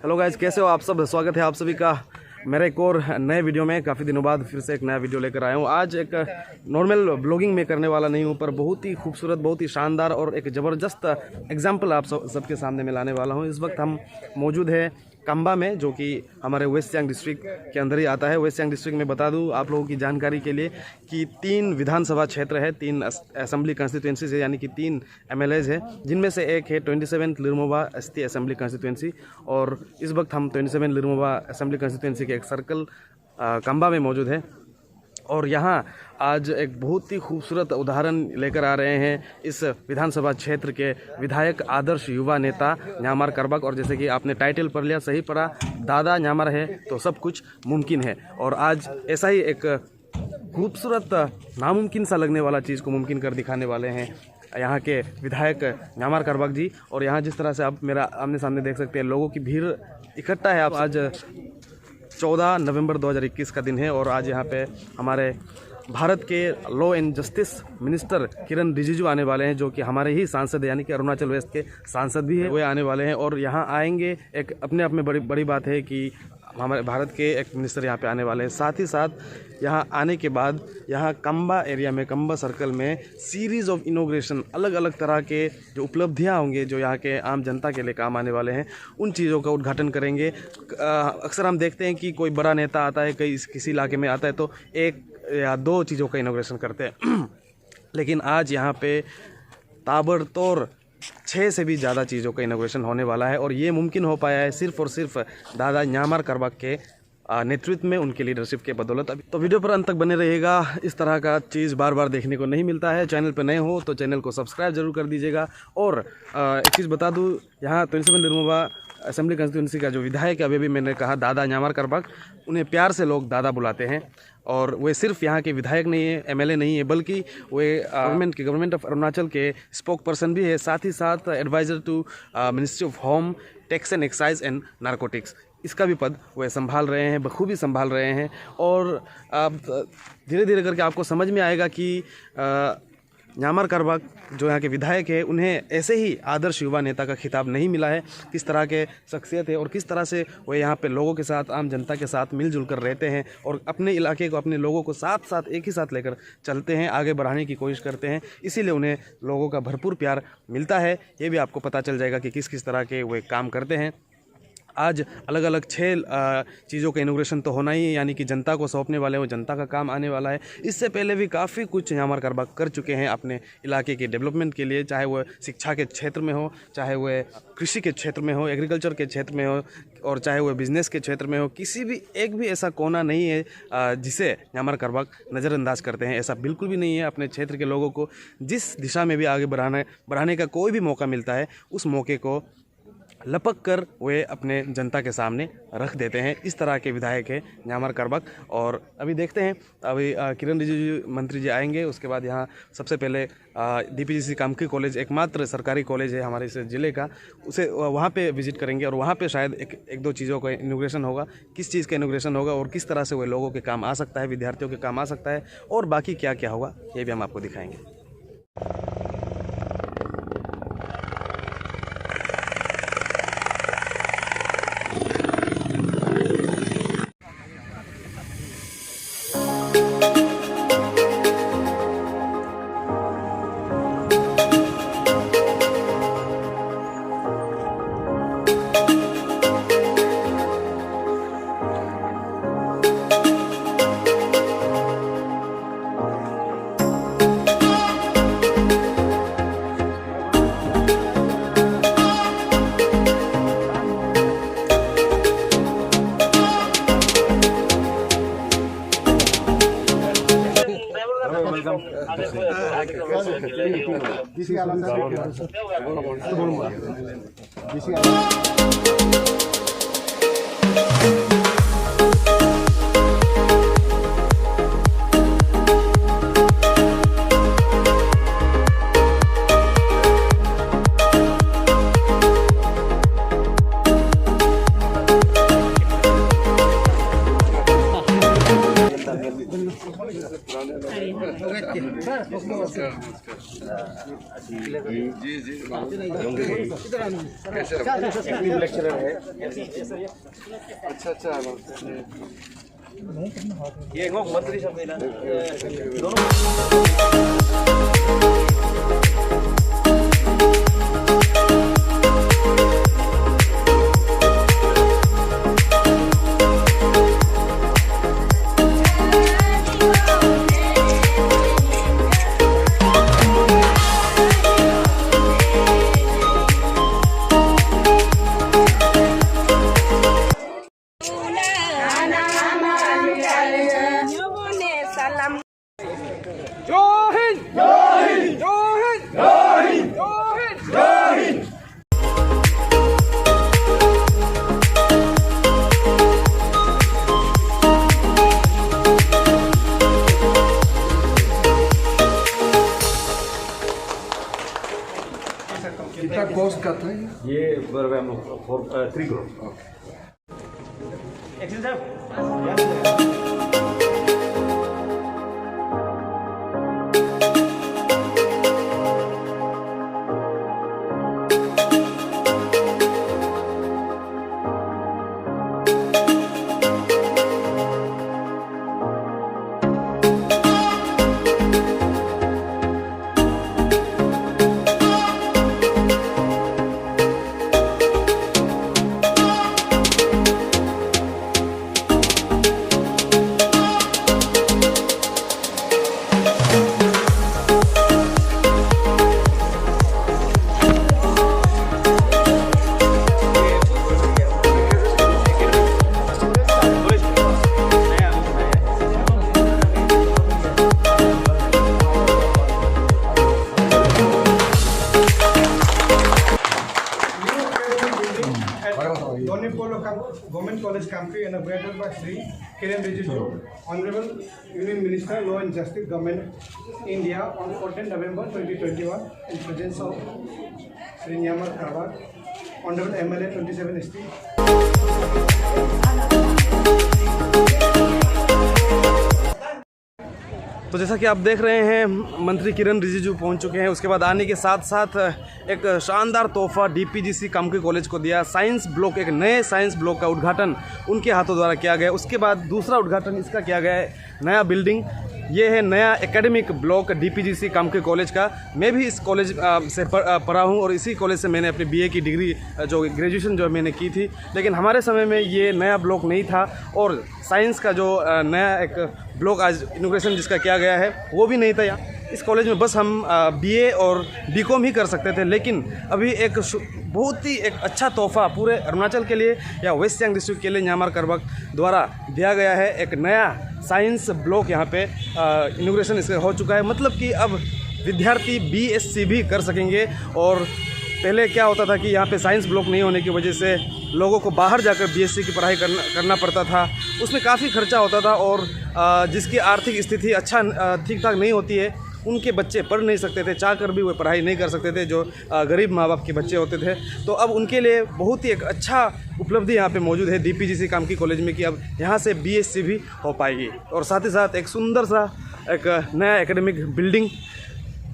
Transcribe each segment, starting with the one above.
Hello guys, कैसे हो आप सब। स्वागत है आप सभी का मेरे एक और नए वीडियो में। काफ़ी दिनों बाद फिर से एक नया वीडियो लेकर आया हूँ। आज एक नॉर्मल ब्लॉगिंग में करने वाला नहीं हूँ, पर बहुत ही खूबसूरत, बहुत ही शानदार और एक ज़बरदस्त एग्जाम्पल आप सबके सामने में लाने वाला हूँ। इस वक्त हम मौजूद है कंबा में, जो कि हमारे वेस्ट सियांग डिस्ट्रिक्ट के अंदर ही आता है। वेस्ट सियांग डिस्ट्रिक्ट में बता दूं आप लोगों की जानकारी के लिए कि 3 विधानसभा क्षेत्र है, 3 असेंबली कंस्टिट्यूंसी है, यानी कि 3 MLAs है, जिनमें से एक है 27 लिरमोबा ST असेंबली कंस्टिट्यूंसी। और इस वक्त हम 27 लिरमोबा असेंबली कंस्टिट्यूंसी के एक सर्कल कंबा में मौजूद है। और यहाँ आज एक बहुत ही खूबसूरत उदाहरण लेकर आ रहे हैं इस विधानसभा क्षेत्र के विधायक, आदर्श युवा नेता न्यामार करबक। और जैसे कि आपने टाइटल पढ़ लिया, सही पढ़ा, दादा न्यामार है तो सब कुछ मुमकिन है। और आज ऐसा ही एक खूबसूरत, नामुमकिन सा लगने वाला चीज़ को मुमकिन कर दिखाने वाले हैं यहाँ के विधायक न्यामार करबक जी। और यहाँ जिस तरह से आप मेरा आमने सामने देख सकते हैं, लोगों की भीड़ इकट्ठा है। आप आज 14 नवंबर 2021 का दिन है और आज यहाँ पे हमारे भारत के लॉ एंड जस्टिस मिनिस्टर किरण रिजिजू आने वाले हैं, जो कि हमारे ही सांसद, यानी कि अरुणाचल वेस्ट के सांसद भी है, वे आने वाले हैं। और यहाँ आएंगे, एक अपने आप में बड़ी बात है कि हमारे भारत के एक मिनिस्टर यहाँ पे आने वाले हैं। साथ ही साथ यहाँ आने के बाद यहाँ कंबा एरिया में, कंबा सर्कल में सीरीज़ ऑफ इनोग्रेशन, अलग अलग तरह के जो उपलब्धियाँ होंगे जो यहाँ के आम जनता के लिए काम आने वाले हैं, उन चीज़ों का उद्घाटन करेंगे। अक्सर हम देखते हैं कि कोई बड़ा नेता आता है, किसी इलाके में आता है तो 1 या 2 चीज़ों का इनोग्रेशन करते हैं लेकिन आज यहाँ पे ताबड़तोड़ 6 से भी ज़्यादा चीज़ों का इनोग्रेशन होने वाला है। और ये मुमकिन हो पाया है सिर्फ और सिर्फ दादा न्यामार करबक के नेतृत्व में, उनके लीडरशिप के बदौलत। अभी तो वीडियो पर अंत तक बने रहिएगा, इस तरह का चीज़ बार बार देखने को नहीं मिलता है। चैनल पर नए हो तो चैनल को सब्सक्राइब जरूर कर दीजिएगा। और एक चीज़ बता दूँ, यहाँ 27 लिरमोबा असेंबली कंस्टिट्यूंसी का जो विधायक है, अभी भी मैंने कहा दादा न्यामार करबक, उन्हें प्यार से लोग दादा बुलाते हैं। और वे सिर्फ यहाँ के विधायक नहीं है, MLA नहीं है, बल्कि वे गवर्नमेंट ऑफ अरुणाचल के स्पोक पर्सन भी है। साथ ही साथ adviser to ministry of home, tax and excise and narcotics, इसका भी पद वे संभाल रहे हैं, बखूबी संभाल रहे हैं। और अब धीरे धीरे करके आपको समझ में आएगा कि न्यामार करबक जो यहाँ के विधायक है, उन्हें ऐसे ही आदर्श युवा नेता का खिताब नहीं मिला है। किस तरह के शख्सियत है और किस तरह से वो यहाँ पे लोगों के साथ, आम जनता के साथ मिलजुल कर रहते हैं और अपने इलाके को, अपने लोगों को साथ साथ एक ही साथ लेकर चलते हैं, आगे बढ़ाने की कोशिश करते हैं। इसीलिए उन्हें लोगों का भरपूर प्यार मिलता है। ये भी आपको पता चल जाएगा कि किस किस तरह के वे काम करते हैं। आज अलग अलग 6 चीज़ों का इनोग्रेशन तो होना ही है, यानी कि जनता को सौंपने वाले वो जनता का काम आने वाला है। इससे पहले भी काफ़ी कुछ न्यामार करबक कर चुके हैं अपने इलाके के डेवलपमेंट के लिए, चाहे वह शिक्षा के क्षेत्र में हो, चाहे वह कृषि के क्षेत्र में हो, एग्रीकल्चर के क्षेत्र में हो, और चाहे वह बिज़नेस के क्षेत्र में हो। किसी भी एक भी ऐसा कोना नहीं है जिसे न्यामार करबक नज़रअंदाज करते हैं। ऐसा बिल्कुल भी नहीं है। अपने क्षेत्र के लोगों को जिस दिशा में भी आगे बढ़ाने का कोई भी मौका मिलता है, उस मौके को लपक कर वे अपने जनता के सामने रख देते हैं। इस तरह के विधायक है न्यामार करबक। और अभी देखते हैं, अभी किरण रिजिजू मंत्री जी आएंगे, उसके बाद यहाँ सबसे पहले DPGC कामकी कॉलेज, एकमात्र सरकारी कॉलेज है हमारे इस ज़िले का, उसे वहाँ पे विजिट करेंगे। और वहाँ पे शायद एक 2 चीज़ों का इनोग्रेशन होगा। किस चीज़ का इनोग्रेशन होगा और किस तरह से वो लोगों के काम आ सकता है, विद्यार्थियों के काम आ सकता है, और बाकी क्या क्या होगा, ये भी हम आपको दिखाएँगे। जी जी एक्टिव लेक्चरर है। अच्छा अच्छा ये मंत्री सब दोनों कितना कॉस्ट का था ये हम लोग 3 crore. Government College Kampi and granted by Sri Kiren Rijiju, Honorable Union Minister, Law and Justice, Government India on 14 November 2021 in presence of Sri Nyamar Karwar, Honorable MLA 27 ST. तो जैसा कि आप देख रहे हैं मंत्री किरण रिजिजू पहुंच चुके हैं। उसके बाद आने के साथ साथ एक शानदार तोहफा डीपीजीसी कामकी कॉलेज को दिया। साइंस ब्लॉक, एक नए साइंस ब्लॉक का उद्घाटन उनके हाथों द्वारा किया गया। उसके बाद दूसरा उद्घाटन इसका किया गया है, नया बिल्डिंग। ये है नया एकेडमिक ब्लॉक डीपीजीसी कामकी कॉलेज का। मैं भी इस कॉलेज से पढ़ा हूँ और इसी कॉलेज से मैंने अपनी बीए की डिग्री जो ग्रेजुएशन जो मैंने की थी। लेकिन हमारे समय में ये नया ब्लॉक नहीं था और साइंस का जो नया एक ब्लॉक आज इनॉग्रेशन जिसका किया गया है वो भी नहीं था। यहाँ इस कॉलेज में बस हम बीए और बीकॉम ही कर सकते थे। लेकिन अभी एक बहुत ही एक अच्छा तोहफा पूरे अरुणाचल के लिए या वेस्ट सियांग डिस्ट्रिक्ट के लिए न्यामर करबक द्वारा दिया गया है। एक नया साइंस ब्लॉक यहाँ पे इनॉग्रेशन इसका हो चुका है। मतलब कि अब विद्यार्थी बीएससी भी कर सकेंगे। और पहले क्या होता था कि यहाँ पे साइंस ब्लॉक नहीं होने की वजह से लोगों को बाहर जाकर बीएससी की पढ़ाई करना पड़ता था। उसमें काफ़ी खर्चा होता था और जिसकी आर्थिक स्थिति अच्छा ठीक ठाक नहीं होती है उनके बच्चे पढ़ नहीं सकते थे, चाह कर भी वो पढ़ाई नहीं कर सकते थे, जो गरीब माँ बाप के बच्चे होते थे। तो अब उनके लिए बहुत ही एक अच्छा उपलब्धि यहाँ पे मौजूद है डीपीजीसी कामकी कॉलेज में कि अब यहाँ से बीएससी भी हो पाएगी और साथ ही साथ एक सुंदर सा एक नया एकेडमिक बिल्डिंग।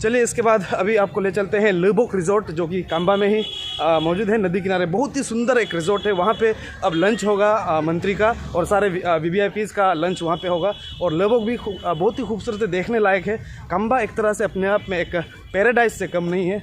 चलिए इसके बाद अभी आपको ले चलते हैं लेबोक रिजॉर्ट जो कि काम्बा में ही मौजूद है, नदी किनारे। बहुत ही सुंदर एक रिजॉर्ट है। वहाँ पे अब लंच होगा मंत्री का और सारे वीवीआईपीज़ का लंच वहाँ पे होगा। और लेबोक भी बहुत ही खूबसूरत है, देखने लायक है। काम्बा एक तरह से अपने आप में एक पैराडाइज से कम नहीं है।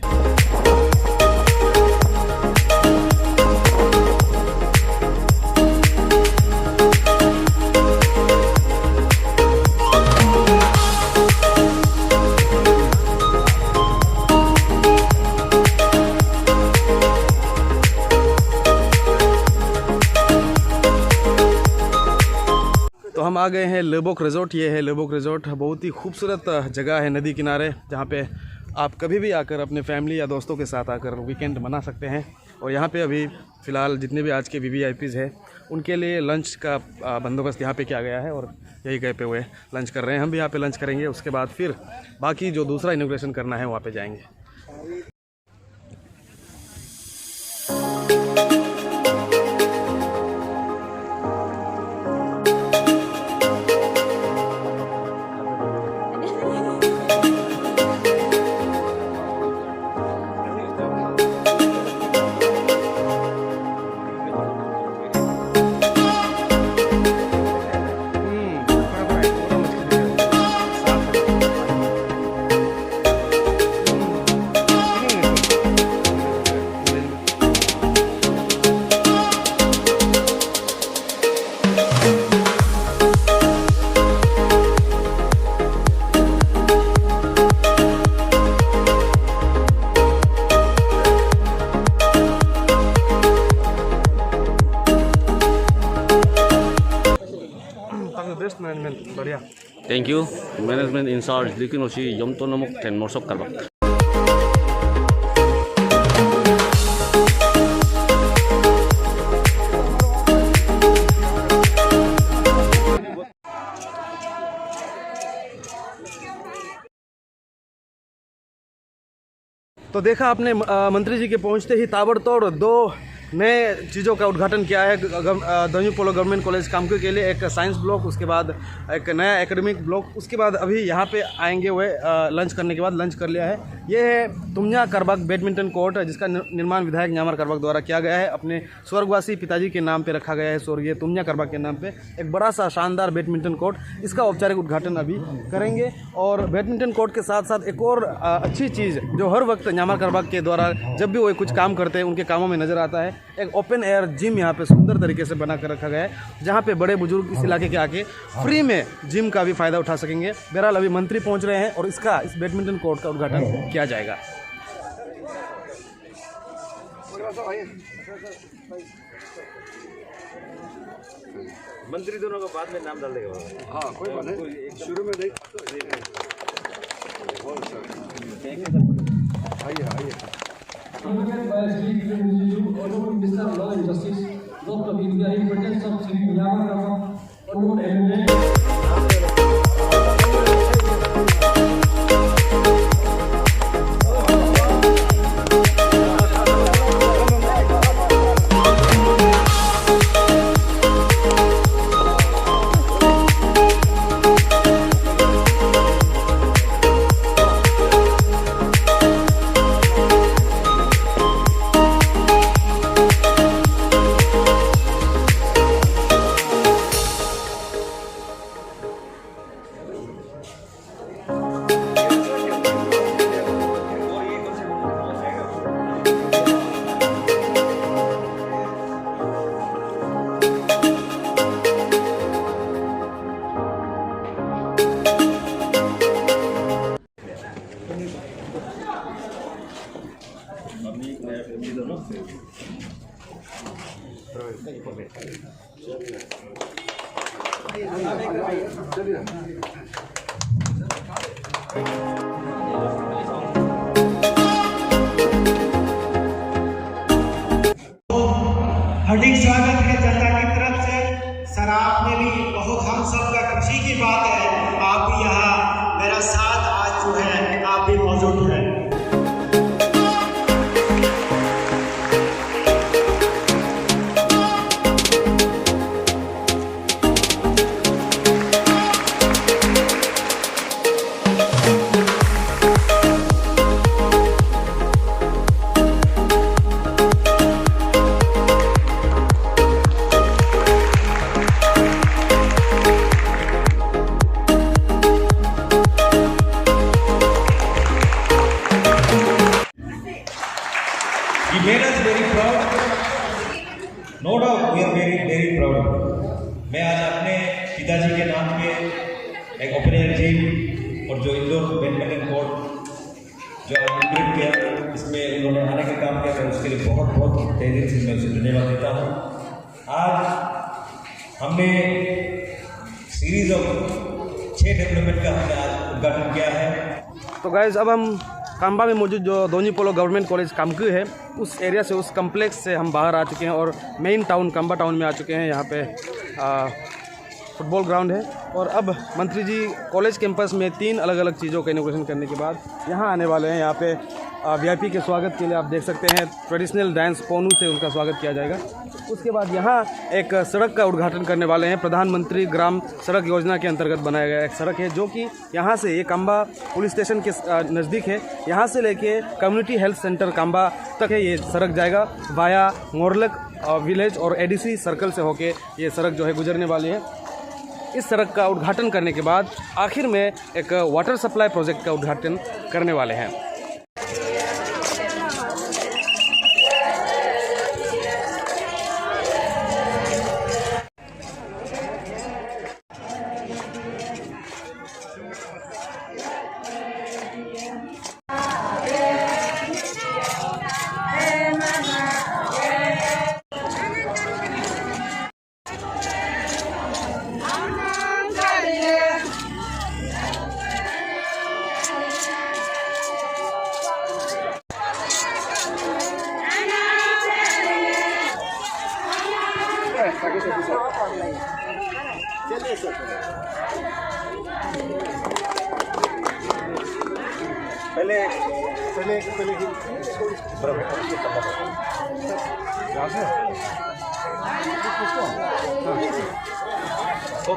तो हम आ गए हैं लेबोक रिजॉर्ट। ये है लेबोक रिजॉर्ट। बहुत ही खूबसूरत जगह है नदी किनारे, जहाँ पे आप कभी भी आकर अपने फैमिली या दोस्तों के साथ आकर वीकेंड मना सकते हैं। और यहाँ पे अभी फ़िलहाल जितने भी आज के वीवीआईपीज़ हैं उनके लिए लंच का बंदोबस्त यहाँ पे किया गया है और यही गए पे हुए लंच कर रहे हैं। हम भी यहाँ पे लंच करेंगे, उसके बाद फिर बाकी जो दूसरा इनॉग्रेशन करना है वहाँ पे जाएंगे। बेस्ट मैनेजमेंट बढ़िया Thank you, management in charge. Likin osi yom to namok ten morsok karbak. तो देखा आपने मंत्री जी के पहुंचते ही ताबड़तोड़ दो नए चीज़ों का उद्घाटन किया है दोन्यी पोलो गवर्नमेंट कॉलेज कामक्यू के लिए। एक साइंस ब्लॉक, उसके बाद एक नया एकेडमिक ब्लॉक, उसके बाद अभी यहाँ पे आएंगे वे लंच करने के बाद। लंच कर लिया है। ये है तुम्जा करबक बैडमिंटन कोर्ट, जिसका निर्माण विधायक न्यामर करबक द्वारा किया गया है। अपने स्वर्गवासी पिताजी के नाम पे रखा गया है, स्वर्गीय तुम्जा करबक के नाम पे। एक बड़ा सा शानदार बैडमिंटन कोर्ट, इसका औपचारिक उद्घाटन अभी करेंगे। और बैडमिंटन कोर्ट के साथ साथ एक और अच्छी चीज़ जो हर वक्त न्यामर करबक के द्वारा जब भी वो कुछ काम करते हैं उनके कामों में नज़र आता है, एक ओपन एयर जिम यहाँ पे सुंदर तरीके से बना कर रखा गया है, जहाँ पे बड़े बुजुर्ग इस इलाके के आके फ्री में जिम का भी फ़ायदा उठा सकेंगे। बहरहाल अभी मंत्री पहुँच रहे हैं और इस बैडमिंटन कोर्ट का उद्घाटन किया जाएगा। मंत्री दोनों का बाद में नाम डाल देगा। हाँ, कोई बात नहीं, शुरू में नहीं। आइए Convoced by Sri Kiran Rijiju, Honorable Minister of Law and Justice, Dr. Vidya, in presence of Sri Nyamar Karbak, Honorable MLA. हार्दिक स्वागत है जनता की तरफ से। सर, आपने भी बहुत, हम सब का खुशी की बात है, आप भी यहाँ मेरा साथ आज जो है आप भी मौजूद हैं। He made us very proud. No doubt we are very proud. मैं आज अपने पिताजी के नाम पे एक ओपन एयर जिम और जो इंडोर बैडमिंटन कोर्ट जो इनोवेट किया, इसमें उन्होंने आने का काम किया, मैं उसके लिए बहुत तहे दिल से मैं उसे धन्यवाद देता हूँ। आज हमने सीरीज ऑफ 6 डेवलपमेंट का हमने आज उद्घाटन किया है। तो गाइज अब हम काम्बा में मौजूद जो दोन्यी पोलो गवर्नमेंट कॉलेज कामक्यू है, उस एरिया से, उस कम्प्लेक्स से हम बाहर आ चुके हैं और मेन टाउन काम्बा टाउन में आ चुके हैं। यहाँ पे फुटबॉल ग्राउंड है और अब मंत्री जी कॉलेज कैंपस में 3 अलग अलग चीज़ों का इनोग्रेशन करने के बाद यहाँ आने वाले हैं। यहाँ पे वीआईपी के स्वागत के लिए आप देख सकते हैं ट्रेडिशनल डांस पोनू से उनका स्वागत किया जाएगा। उसके बाद यहाँ एक सड़क का उद्घाटन करने वाले हैं। प्रधानमंत्री ग्राम सड़क योजना के अंतर्गत बनाया गया एक सड़क है, जो कि यहाँ से, ये काम्बा पुलिस स्टेशन के नज़दीक है, यहाँ से लेके कम्युनिटी हेल्थ सेंटर काम्बा तक है ये सड़क जाएगा। वाया मोरलक विलेज और एडीसी सर्कल से होके ये सड़क जो है गुजरने वाली है। इस सड़क का उद्घाटन करने के बाद आखिर में एक वाटर सप्लाई प्रोजेक्ट का उद्घाटन करने वाले हैं।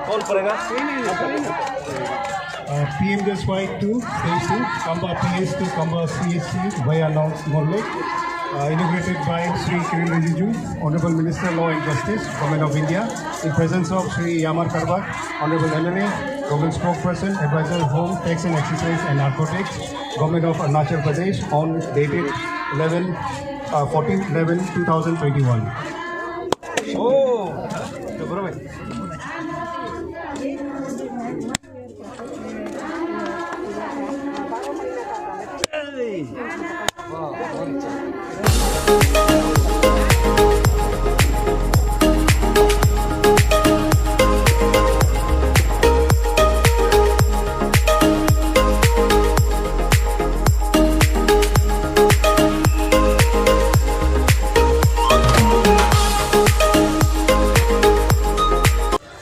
कौन करेगा? PMJY 2, Phase 2, Kamba PS to Kamba CSC via Morlek, inaugurated by Sri Kiren Rijiju, Honorable Minister Law and Justice, Government of India, in presence of Sri Yamar Karbak, Honorable MLA, Government Spokesperson, Advisor Home, Tax and Exercise and Narcotics, Government of Arunachal Pradesh, on dated 14/11/2021.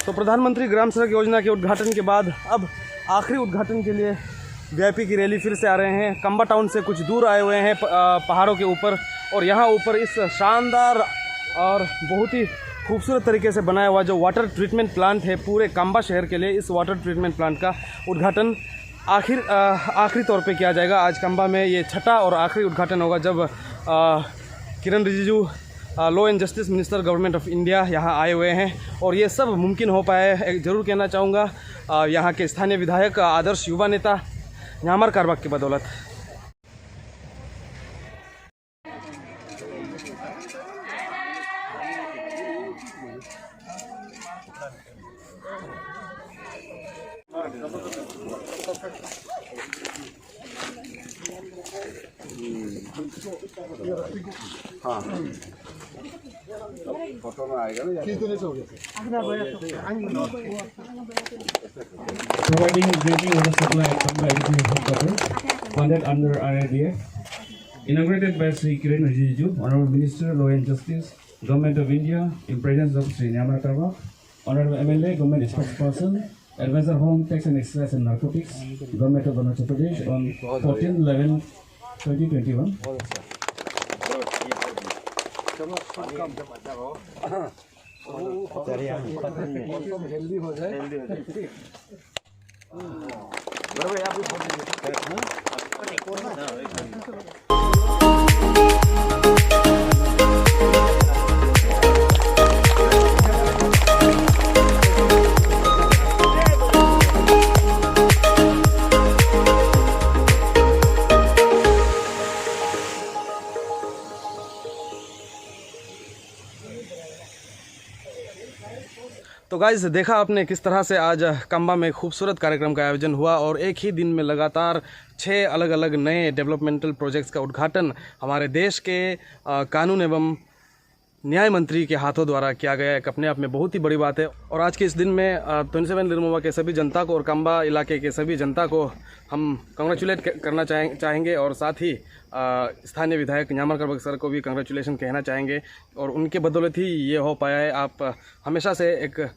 तो प्रधानमंत्री ग्राम सड़क योजना के उद्घाटन के बाद अब आखिरी उद्घाटन के लिए वीआईपी की रैली फिर से आ रहे हैं। कंबा टाउन से कुछ दूर आए हुए हैं पहाड़ों के ऊपर, और यहाँ ऊपर इस शानदार और बहुत ही खूबसूरत तरीके से बनाया हुआ जो वाटर ट्रीटमेंट प्लांट है पूरे कंबा शहर के लिए, इस वाटर ट्रीटमेंट प्लांट का उद्घाटन आखिरी तौर पे किया जाएगा। आज कंबा में ये छठा और आखिरी उद्घाटन होगा जब Kiran Rijiju law and justice minister government of India यहाँ आए हुए हैं, और ये सब मुमकिन हो पाया है, ज़रूर कहना चाहूँगा, यहाँ के स्थानीय विधायक आदर्श युवा नेता यामर कारबाग की बदौलत। हाँ फोटो में आएगा ना। Providing drinking water supply at Kamba Education Headquarters, funded under RIDF, inaugurated by Sri Kiren Rijiju, Honorable Minister, Law and Justice, Government of India, in presence of Sri Yamar Karbak, Honorable MLA, Government Spokesperson, Advisor Home, Tax and Exercise and Narcotics, Government of Arunachal Pradesh, on 14/11/2021. जल्दी हो जाए। तो guys देखा आपने किस तरह से आज कंबा में खूबसूरत कार्यक्रम का आयोजन हुआ, और एक ही दिन में लगातार 6 अलग अलग नए डेवलपमेंटल प्रोजेक्ट्स का उद्घाटन हमारे देश के कानून एवं न्याय मंत्री के हाथों द्वारा किया गया। एक अपने आप में बहुत ही बड़ी बात है, और आज के इस दिन में 27 लिरमोवा के सभी जनता को और कंबा इलाके के सभी जनता को हम कंग्रेचुलेट करना चाहेंगे, और साथ ही स्थानीय विधायक यामर कारबाग सर को भी कंग्रेचुलेशन कहना चाहेंगे, और उनके बदौलत ही ये हो पाया है। आप हमेशा से एक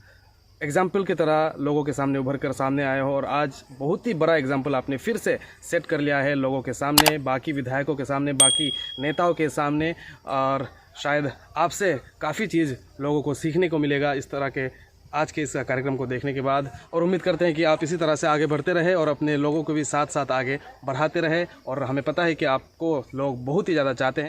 एग्जाम्पल की तरह लोगों के सामने उभर कर सामने आए हो, और आज बहुत ही बड़ा एग्जाम्पल आपने फिर से सेट कर लिया है लोगों के सामने, बाकी विधायकों के सामने, बाकी नेताओं के सामने, और शायद आपसे काफ़ी चीज़ लोगों को सीखने को मिलेगा इस तरह के आज के इस कार्यक्रम को देखने के बाद। और उम्मीद करते हैं कि आप इसी तरह से आगे बढ़ते रहे और अपने लोगों को भी साथ साथ आगे बढ़ाते रहे, और हमें पता है कि आपको लोग बहुत ही ज़्यादा चाहते हैं।